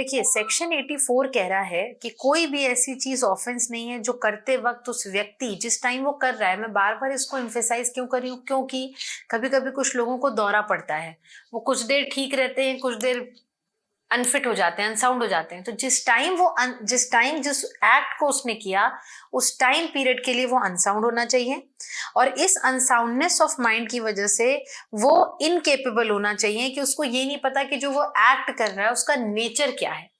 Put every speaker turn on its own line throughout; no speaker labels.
देखिए सेक्शन 84 कह रहा है कि कोई भी ऐसी चीज ऑफेंस नहीं है जो करते वक्त उस व्यक्ति जिस टाइम वो कर रहा है, मैं बार बार इसको एम्फेसाइज क्यों कर रही हूँ, क्योंकि कभी कभी कुछ लोगों को दौरा पड़ता है, वो कुछ देर ठीक रहते हैं, कुछ देर अनफिट हो जाते हैं, अनसाउंड हो जाते हैं। तो जिस टाइम जिस एक्ट को उसने किया उस टाइम पीरियड के लिए वो अनसाउंड होना चाहिए, और इस अनसाउंडनेस ऑफ माइंड की वजह से वो इनकेपेबल होना चाहिए कि उसको ये नहीं पता कि जो वो एक्ट कर रहा है उसका नेचर क्या है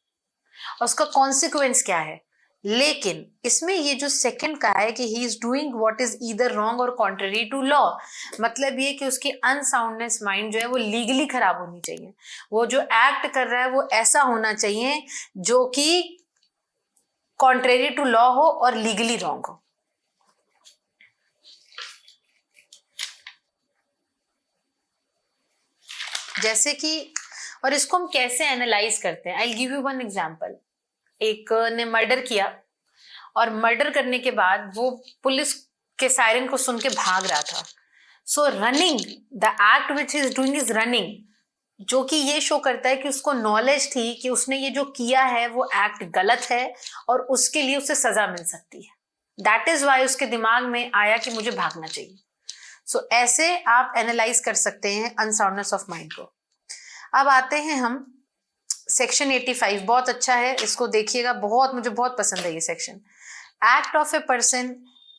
और उसका कॉन्सिक्वेंस क्या है। लेकिन इसमें ये जो सेकंड का है कि he is doing what is either wrong और कॉन्ट्ररी टू लॉ, मतलब ये कि उसकी अनसाउंडनेस माइंड जो है वो लीगली खराब होनी चाहिए, वो जो एक्ट कर रहा है वो ऐसा होना चाहिए जो कि कॉन्ट्ररी टू लॉ हो और लीगली रॉन्ग हो। जैसे कि, और इसको हम कैसे एनालाइज करते हैं, I give you one example. एक ने मर्डर किया और मर्डर करने के बाद वो पुलिस के सायरन को सुन के भाग रहा था। सो running, the act which is doing is running, जो कि ये शो करता है कि उसको नॉलेज थी कि उसने ये जो किया है वो एक्ट गलत है और उसके लिए उसे सजा मिल सकती है। दैट इज वाई उसके दिमाग में आया कि मुझे भागना चाहिए। सो ऐसे आप एनालाइज कर सकते हैं अनसाउंडनेस ऑफ माइंड को। अब आते हैं हम सेक्शन 85, बहुत अच्छा है, इसको देखिएगा, मुझे बहुत पसंद है ये section. Act of a person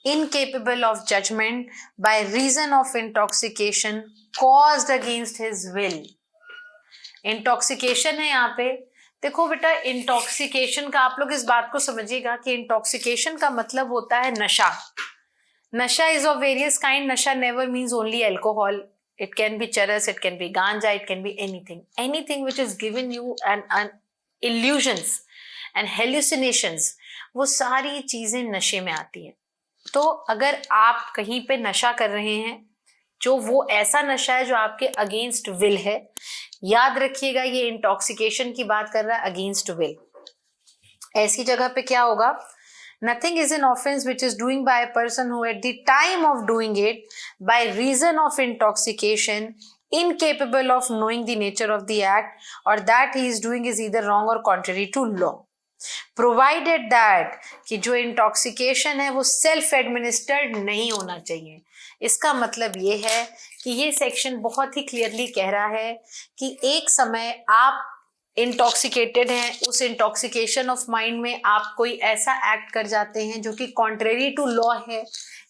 incapable of judgement by reason of intoxication caused against his will. Intoxication है यहाँ पे। देखो बेटा, इंटॉक्सिकेशन का आप लोग इस बात को समझिएगा कि इंटॉक्सिकेशन का मतलब होता है नशा। नशा इज ऑफ वेरियस काइंड। नशा never means only alcohol. It can be charas, it can be ganja, it can be anything which is given you an illusions and hallucinations, वो सारी चीजें नशे में आती हैं। तो अगर आप कहीं पे नशा कर रहे हैं जो वो ऐसा नशा है जो आपके अगेंस्ट विल है, याद रखिएगा ये इंटॉक्सिकेशन की बात कर रहा है, अगेंस्ट विल। ऐसी जगह पे क्या होगा, nothing is an offense which is doing by a person who at the time of doing it by reason of intoxication incapable of knowing the nature of the act or that he is doing is either wrong or contrary to law, provided that कि जो intoxication है वो self administered नहीं होना चाहिए। इसका मतलब ये है कि ये सेक्शन बहुत ही क्लियरली कह रहा है कि एक समय आप इंटॉक्सिकेटेड हैं, उस इंटॉक्सिकेशन ऑफ माइंड में आप कोई ऐसा एक्ट कर जाते हैं जो कि कॉन्ट्रेरी टू लॉ है।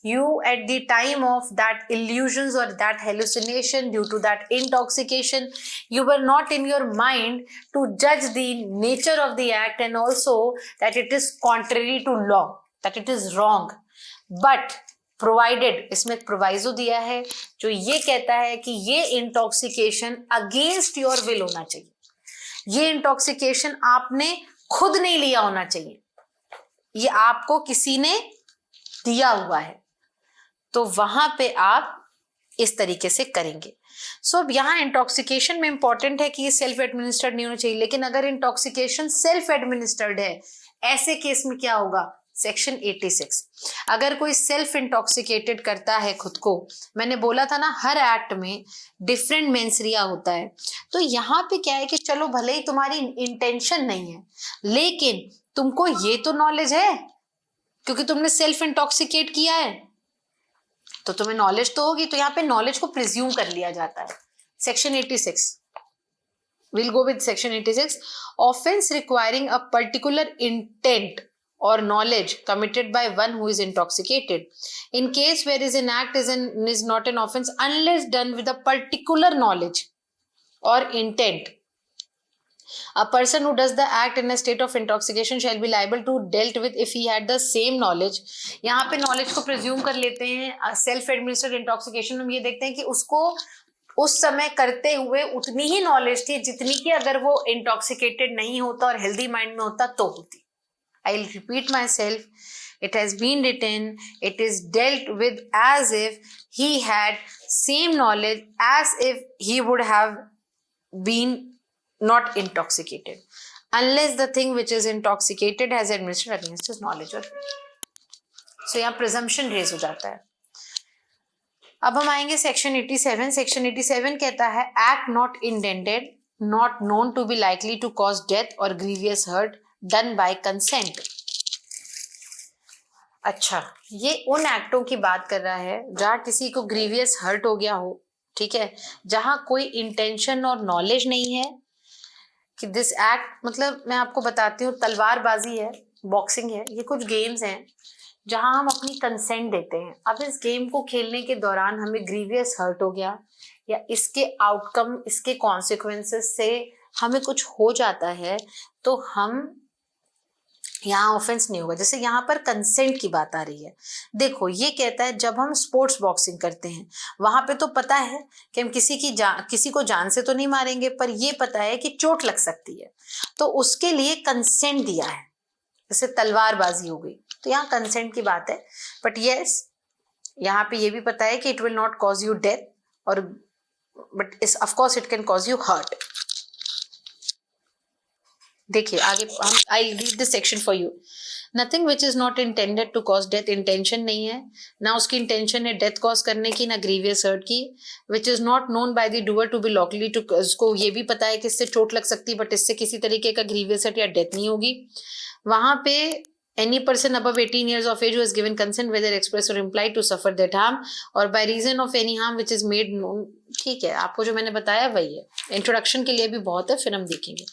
You at the time of that illusions or that hallucination, due to that intoxication, you were not in your mind to judge the nature of the act and also that it is contrary to law, that it is wrong. But provided, इसमें एक proviso दिया है जो ये कहता है कि ये इंटॉक्सिकेशन अगेंस्ट योर विल होना चाहिए। ये इंटॉक्सिकेशन आपने खुद नहीं लिया होना चाहिए, ये आपको किसी ने दिया हुआ है, तो वहां पे आप इस तरीके से करेंगे। सो अब यहाँ इंटॉक्सिकेशन में इंपॉर्टेंट है कि ये सेल्फ एडमिनिस्टर्ड नहीं होना चाहिए, लेकिन अगर इंटॉक्सिकेशन सेल्फ एडमिनिस्टर्ड है, ऐसे केस में क्या होगा, सेक्शन 86। अगर कोई सेल्फ इंटॉक्सिकेटेड करता है खुद को, मैंने बोला था ना हर एक्ट में डिफरेंट मेंसरिया होता है, तो यहाँ पे क्या है कि चलो भले ही तुम्हारी इंटेंशन नहीं है लेकिन तुमको ये तो नॉलेज है क्योंकि तुमने सेल्फ इंटॉक्सिकेट किया है तो तुम्हें नॉलेज तो होगी, तो यहाँ पे नॉलेज को प्रिज्यूम कर लिया जाता है। Section 86, we'll go with section 86, offense requiring a particular intent or knowledge committed by one who is intoxicated. In case where is an act is not an offense unless done with a particular knowledge or intent. A person who does the act in a state of intoxication shall be liable to dealt with if he had the same knowledge. यहाँ पे knowledge को presume कर लेते हैं। self administered intoxication में हम ये देखते हैं कि उसको उस समय करते हुए उतनी ही नॉलेज थी जितनी कि अगर वो इंटॉक्सिकेटेड नहीं होता और हेल्दी माइंड में होता तो होती। I will repeat myself, it has been written, it is dealt with as if he had same knowledge as if he would have been not intoxicated unless the thing which is intoxicated has administered against his knowledge or so यहाँ presumption raise हो जाता है। अब हम आएंगे section 87। Section 87 कहता है act not intended not known to be likely to cause death or grievous hurt done by consent. अच्छा, ये उन एक्टों की बात कर रहा है जहां किसी को ग्रीवियस हर्ट हो गया हो, ठीक है, जहां कोई इंटेंशन और नॉलेज नहीं है कि दिस एक्ट, मतलब मैं आपको बताती हूँ, तलवारबाजी है, बॉक्सिंग है, ये कुछ गेम्स हैं जहां हम अपनी कंसेंट देते हैं। अब इस गेम को खेलने के दौरान हमें ग्रीवियस हर्ट हो गया या इसके आउटकम, इसके कॉन्सिक्वेंसेस से हमें कुछ हो जाता है, तो हम यहाँ ऑफेंस नहीं होगा। जैसे यहाँ पर कंसेंट की बात आ रही है, देखो ये कहता है जब हम स्पोर्ट्स बॉक्सिंग करते हैं वहां पे तो पता है कि हम किसी को जान से तो नहीं मारेंगे, पर ये पता है कि चोट लग सकती है, तो उसके लिए कंसेंट दिया है। जैसे तलवारबाजी हो गई, तो यहाँ कंसेंट की बात है। बट यस, यहाँ पे ये भी पता है कि it will not cause you death, और but is of course it can cause you hurt. देखिए आगे हम, I read this section for you. Nothing which is not intended to cause death, intention नहीं है, ना उसकी इंटेंशन है death cause करने की, ना ग्रीवियस हर्ट की। Which is not known by the doer to be likely to, उसको ये भी पता है कि इससे चोट लग सकती है, बट इससे किसी तरीके का ग्रीवियस हर्ट या डेथ नहीं होगी। वहां पे any person above 18 years of age who has given consent whether express or implied to suffer that harm or by reason of any harm which is made known। ठीक है, आपको जो मैंने बताया वही है, इंट्रोडक्शन के लिए भी बहुत है, फिर हम देखेंगे।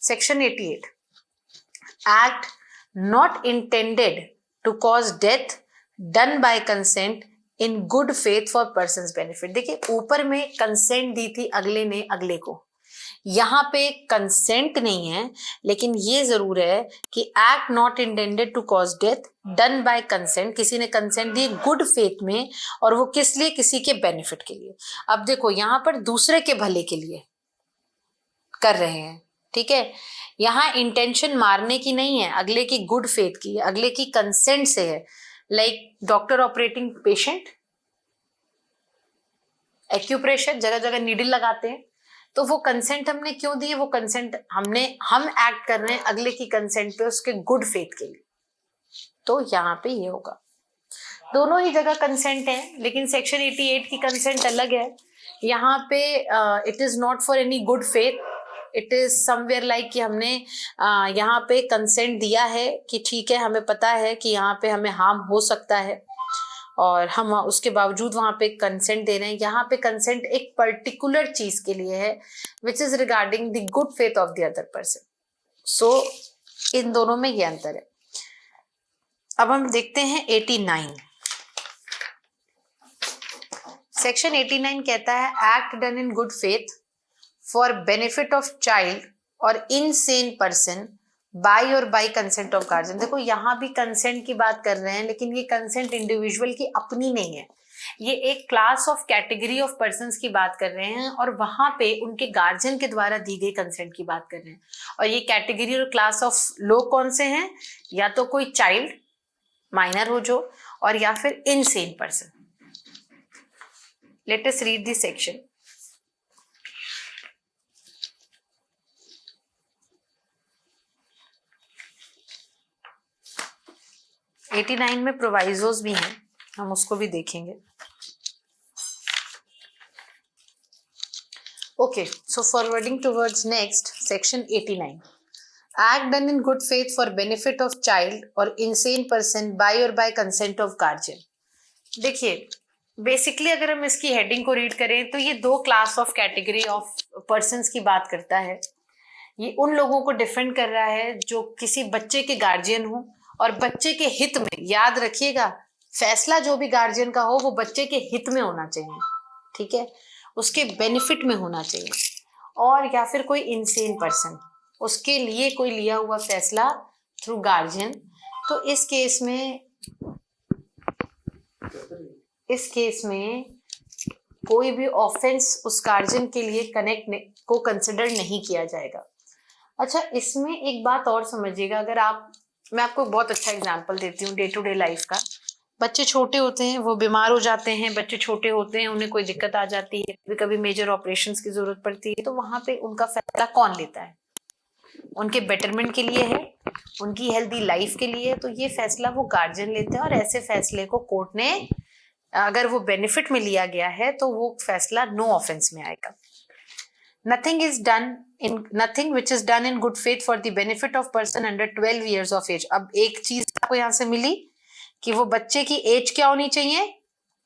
Section 88, act not intended to cause death done by consent in good faith for person's benefit. देखिए ऊपर में कंसेंट दी थी अगले ने अगले को, यहाँ पे कंसेंट नहीं है, लेकिन ये जरूर है कि act not intended to cause death done by consent, किसी ने कंसेंट दी गुड फेथ में, और वो किस लिए, किसी के बेनिफिट के लिए। अब देखो यहाँ पर दूसरे के भले के लिए कर रहे हैं, ठीक है, यहाँ इंटेंशन मारने की नहीं है, अगले की गुड फेथ की है, अगले की कंसेंट से है। Like doctor operating patient, acupressure, जगह जगह नीडल लगाते हैं, तो वो कंसेंट हमने क्यों दी है, वो कंसेंट हम एक्ट कर रहे हैं अगले की कंसेंट पे, उसके गुड फेथ के लिए, तो यहाँ पे ये होगा। दोनों ही जगह कंसेंट है, लेकिन सेक्शन 88 की कंसेंट अलग है। यहाँ पे it is not for any good faith, it is somewhere like कि हमने यहाँ पे कंसेंट दिया है कि ठीक है, हमें पता है कि यहाँ पे हमें हार्म हो सकता है, और हम उसके बावजूद वहां पे कंसेंट दे रहे हैं। यहाँ पे कंसेंट एक पर्टिकुलर चीज के लिए है, which is regarding the good faith of the other person. So इन दोनों में ये अंतर है। अब हम देखते हैं 89। सेक्शन 89 कहता है act done in good faith for benefit of child और इनसेन पर्सन बाय और बाय कंसेंट ऑफ गार्जियन। देखो यहाँ भी कंसेंट की बात कर रहे हैं, लेकिन ये कंसेंट इंडिविजुअल की अपनी नहीं है, ये एक class of category of persons की बात कर रहे हैं, और वहां पे उनके गार्जियन के द्वारा दी गई कंसेंट की बात कर रहे हैं। और ये कैटेगरी और क्लास ऑफ लोग कौन से हैं, या तो कोई चाइल्ड माइनर हो जो, और या फिर insane person. Let us read this section. Section 89 में प्रोवाइजोस भी हैं, हम उसको भी देखेंगे। Okay, so forwarding towards next, section 89, act done in good faith for benefit of child और इनसेन पर्सन बाय और बाय कंसेंट ऑफ गार्जियन। देखिए बेसिकली अगर हम इसकी हेडिंग को रीड करें तो ये दो class of category of persons की बात करता है। ये उन लोगों को डिफेंड कर रहा है जो किसी बच्चे के गार्जियन हो, और बच्चे के हित में, याद रखिएगा फैसला जो भी गार्जियन का हो वो बच्चे के हित में होना चाहिए, ठीक है, उसके बेनिफिट में होना चाहिए। और या फिर कोई इनसेन पर्सन, उसके लिए कोई लिया हुआ फैसला थ्रू गार्जियन, तो इस केस में कोई भी ऑफेंस उस गार्जियन के लिए को कंसिडर नहीं किया जाएगा। अच्छा, इसमें एक बात और समझिएगा, अगर मैं आपको बहुत अच्छा एग्जांपल देती हूँ डे टू डे लाइफ का। बच्चे छोटे होते हैं, वो बीमार हो जाते हैं, बच्चे छोटे होते हैं, उन्हें कोई दिक्कत आ जाती है, कभी मेजर ऑपरेशंस की जरूरत पड़ती है, तो वहां पे उनका फैसला कौन लेता है, उनके बेटरमेंट के लिए है, उनकी हेल्दी लाइफ के लिए, तो ये फैसला वो गार्जियन लेते हैं। और ऐसे फैसले को कोर्ट ने, अगर वो बेनिफिट में लिया गया है, तो वो फैसला नो ऑफेंस में आएगा। nothing which is done in good faith for the benefit of person under 12 years of age. अब एक चीज आपको यहाँ से मिली कि वो बच्चे की एज क्या होनी चाहिए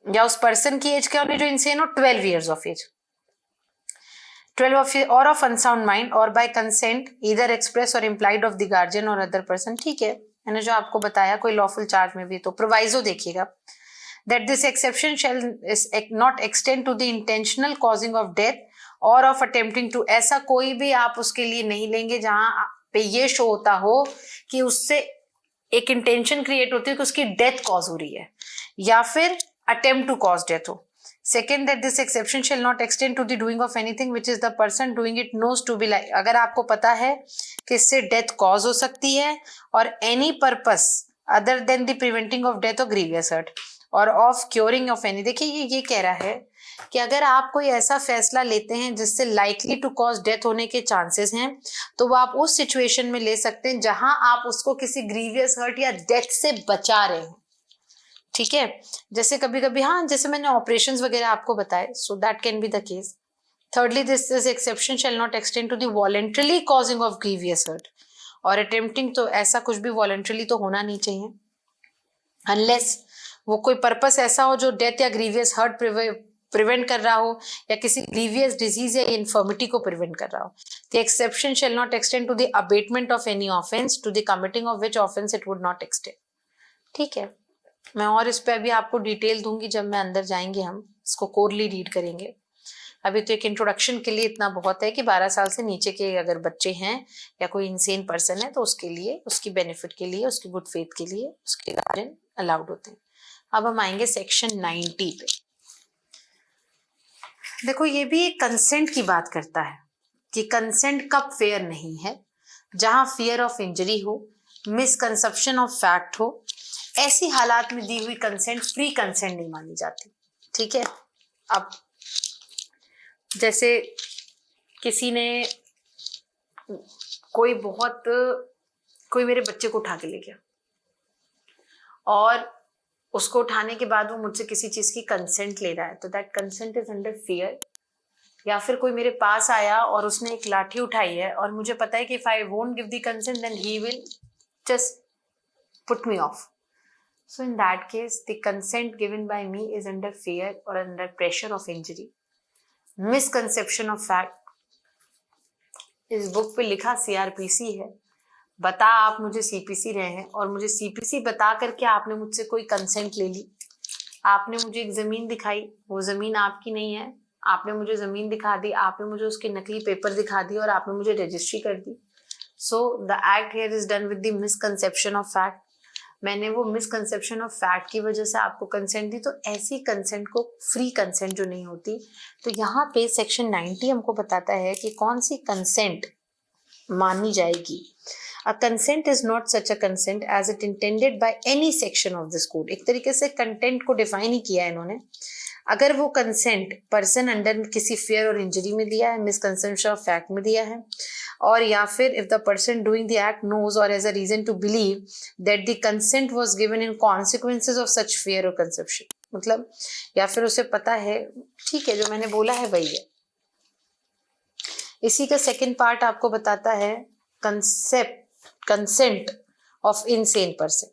या उस पर्सन की एज क्या होनी जो इनसेन हो, 12 years of age, 12 of unsound mind or by consent either express or implied of the guardian or other person. ठीक है, मैंने जो आपको बताया कोई लॉफुल चार्ज में भी, तो प्रोवाइजो देखिएगा that this exception shall not extend to the intentional causing of death और ऑफ अटेम्प्टिंग टू, ऐसा कोई भी आप उसके लिए नहीं लेंगे जहां पे ये शो होता हो कि उससे एक इंटेंशन क्रिएट होती है कि उसकी डेथ कॉज हो रही है या फिर अटेम्प्ट टू कॉज डेथ हो. Second, that this exception shall not extend to the doing of anything which is the person doing it knows to be like, अगर आपको पता है कि इससे डेथ कॉज हो सकती है और any purpose other than the preventing of death और ग्रीवियस हर्ट और ऑफ क्योरिंग ऑफ एनी. देखिए ये कह रहा है कि अगर आप कोई ऐसा फैसला लेते हैं जिससे लाइकली टू कॉज डेथ होने के चांसेस हैं, तो वो आप उस सिचुएशन में ले सकते हैं जहां आप उसको किसी ग्रीवियस हर्ट या डेथ से बचा रहे हैं. ठीक है, जैसे कभी कभी, हाँ, जैसे मैंने ऑपरेशंस वगैरह आपको बताए, so that can be the case. thirdly, this exception shall not extend to the voluntarily causing of grievous hurt और attempting, तो ऐसा कुछ भी voluntarily तो होना नहीं चाहिए unless वो कोई पर्पस ऐसा हो जो डेथ या ग्रीवियस हर्ट प्रिवेंट कर रहा हो या किसी ग्रीवियस डिजीज या इन्फर्मिटी को प्रिवेंट कर रहा हो. The exception shall not extend to the abetment of any offence to the committing of which offence it would not extend. ठीक है, मैं और इस पे अभी आपको डिटेल दूंगी जब मैं अंदर जाएंगे, हम इसको कोरली रीड करेंगे. अभी तो एक इंट्रोडक्शन के लिए इतना बहुत है कि 12 साल से नीचे के अगर बच्चे हैं या कोई इंसेन पर्सन है तो उसके लिए, उसकी बेनिफिट के लिए, उसकी गुड फेथ के लिए उसके गार्डियन अलाउड होते हैं. अब हम आएंगे सेक्शन 90 पे. देखो ये भी एक कंसेंट की बात करता है कि कंसेंट कब फेयर नहीं है, जहां फियर ऑफ इंजरी हो, मिसकंसेप्शन ऑफ फैक्ट हो, ऐसी हालात में दी हुई कंसेंट फ्री कंसेंट नहीं मानी जाती. ठीक है, अब जैसे किसी ने कोई मेरे बच्चे को उठा के ले गया और उसको उठाने के बाद वो मुझसे किसी चीज की कंसेंट ले रहा है, तो that consent is under fear. या फिर कोई मेरे पास आया और उसने एक लाठी उठाई है और मुझे पता है कि if I won't give the consent then he will just put me off. So in that case the consent given by me is under fear or under pressure of injury. Misconception of fact, इस book पे लिखा CrPC है, बता आप मुझे CPC रहे हैं और मुझे सीपीसी बता करके आपने मुझसे कोई कंसेंट ले ली. आपने मुझे एक जमीन दिखाई, वो जमीन आपकी नहीं है, आपने मुझे जमीन दिखा दी, आपने मुझे उसके नकली पेपर दिखा दिए और आपने मुझे रजिस्ट्री कर दी. So the act here is done with the misconception of fact. मैंने वो मिसकंसेप्शन ऑफ फैक्ट की वजह से आपको कंसेंट दी, तो ऐसी कंसेंट को फ्री कंसेंट जो नहीं होती. तो यहाँ पे सेक्शन 90 हमको बताता है कि कौन सी कंसेंट मानी जाएगी. A consent is not such a consent as it intended by any section of this code. एक तरीके से कंटेंट को डिफाइन ही किया है इन्होंने. अगर वो कंसेंट पर्सन अंडर किसी फियर और इंजरी में दिया है, मिसकंसेप्शन ऑफ फैक्ट में दिया है, और या फिर if the person doing the act knows or as a reason to believe that the consent was given in consequences of such fear or conception, मतलब या फिर उसे पता है, ठीक है, जो मैंने बोला है वही है. इसी का सेकेंड पार्ट आपको बताता है consent of insane person.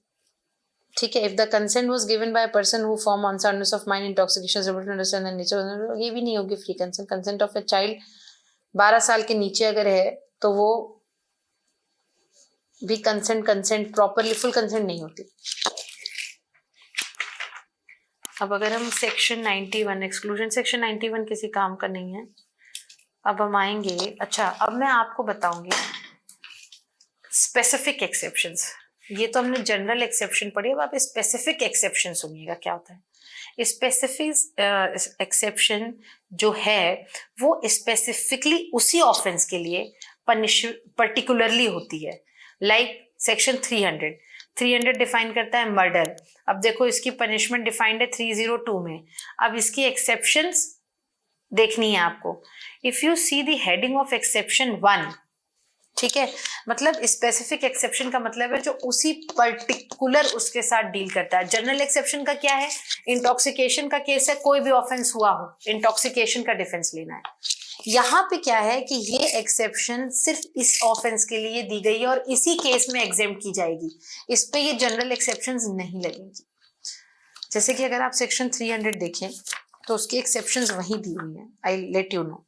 ठीक है, if the consent was given by a person who form unsoundness of mind, intoxication, able to understand the nature, ये भी नहीं होगी free consent. Consent of a child 12 साल के नीचे अगर है तो वो भी consent properly full consent नहीं होती. अब अगर हम सेक्शन 91 एक्सक्लूजन, सेक्शन 91 किसी काम का नहीं है. अब हम आएंगे, अच्छा अब मैं आपको बताऊंगी स्पेसिफिक एक्सेप्शंस. ये तो हमने जनरल एक्सेप्शन पढ़ी, अब आप स्पेसिफिक एक्सेप्शन सुनिएगा क्या होता है. स्पेसिफिक एक्सेप्शन जो है वो स्पेसिफिकली उसी ऑफेंस के लिए पर्टिकुलरली होती है. लाइक सेक्शन 300 डिफाइन करता है मर्डर. अब देखो इसकी पनिशमेंट डिफाइंड है 302 में. अब इसकी एक्सेप्शंस देखनी है आपको. If you see the heading of exception 1, ठीक है, मतलब स्पेसिफिक एक्सेप्शन का मतलब है जो उसी पर्टिकुलर उसके साथ डील करता है. जनरल एक्सेप्शन का क्या है, इंटॉक्सिकेशन का केस है, कोई भी ऑफेंस हुआ हो, इंटॉक्सिकेशन का डिफेंस लेना है. यहाँ पे क्या है कि ये एक्सेप्शन सिर्फ इस ऑफेंस के लिए दी गई है और इसी केस में एग्जेम्प्ट की जाएगी, इस पे ये जनरल एक्सेप्शंस नहीं लगेंगी। जैसे कि अगर आप सेक्शन 300 देखें तो उसकी एक्सेप्शंस वहीं दी हुई हैं, I let you know.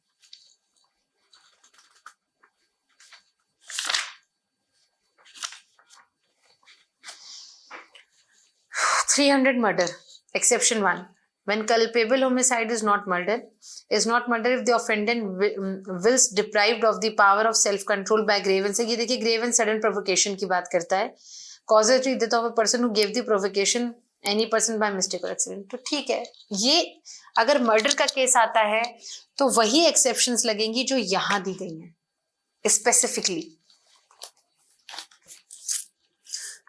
Murder exception 1, when culpable homicide is not murder if the offendant wills deprived of the power of self control by grave and, ये देखिए grave and sudden provocation की बात करता है, causative death of a person who gave the provocation any person by mistake or accident। तो ठीक है, ये अगर मर्डर का केस आता है तो वही एक्सेप्शंस लगेंगी जो यहां दी गई हैं स्पेसिफिकली।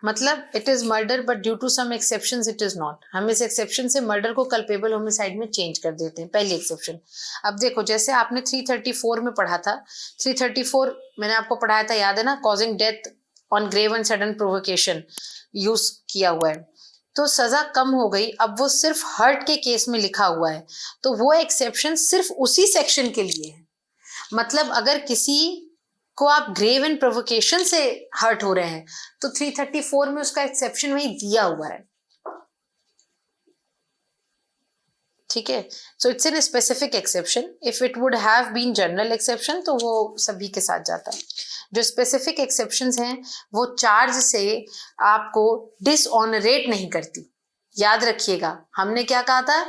मतलब it is murder but due to some exceptions it is not. हम इस एक्सेप्शन से मर्डर को कल्पेबल होमिसाइड में चेंज कर देते हैं, पहली एक्सेप्शन। अब देखो जैसे आपने 334 में पढ़ा था, 334 मैंने आपको पढ़ाया था, याद है ना, causing death on grave and sudden provocation use किया हुआ है, तो सजा कम हो गई। अब वो सिर्फ हर्ट के केस में लिखा हुआ है, तो वो एक्सेप्शन सिर्फ उसी सेक्शन के लिए है। मतलब अगर किसी को आप ग्रेव एंड प्रोवोकेशन से हर्ट हो रहे हैं तो 334 में उसका एक्सेप्शन वही दिया हुआ है, ठीक है। So it's an specific exception. If it would have been general exception तो वो सभी के साथ जाता है। जो स्पेसिफिक एक्सेप्शंस हैं वो चार्ज से आपको डिसऑनरेट नहीं करती, याद रखिएगा। हमने क्या कहा था,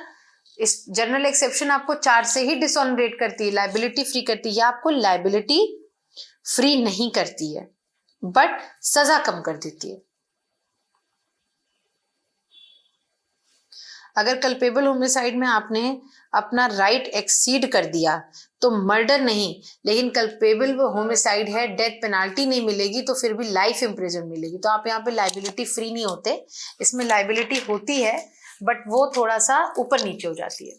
इस जनरल एक्सेप्शन आपको चार्ज से ही डिसऑनरेट करती है, लायबिलिटी फ्री करती है, आपको लायबिलिटी फ्री नहीं करती है बट सजा कम कर देती है। अगर कल्पेबल होमिसाइड में आपने अपना राइट एक्सीड कर दिया तो मर्डर नहीं, लेकिन कल्पेबल होमिसाइड है, डेथ पेनाल्टी नहीं मिलेगी तो फिर भी लाइफ इम्प्रिजन मिलेगी, तो आप यहाँ पे लायबिलिटी फ्री नहीं होते। इसमें लायबिलिटी होती है बट वो थोड़ा सा ऊपर नीचे हो जाती है।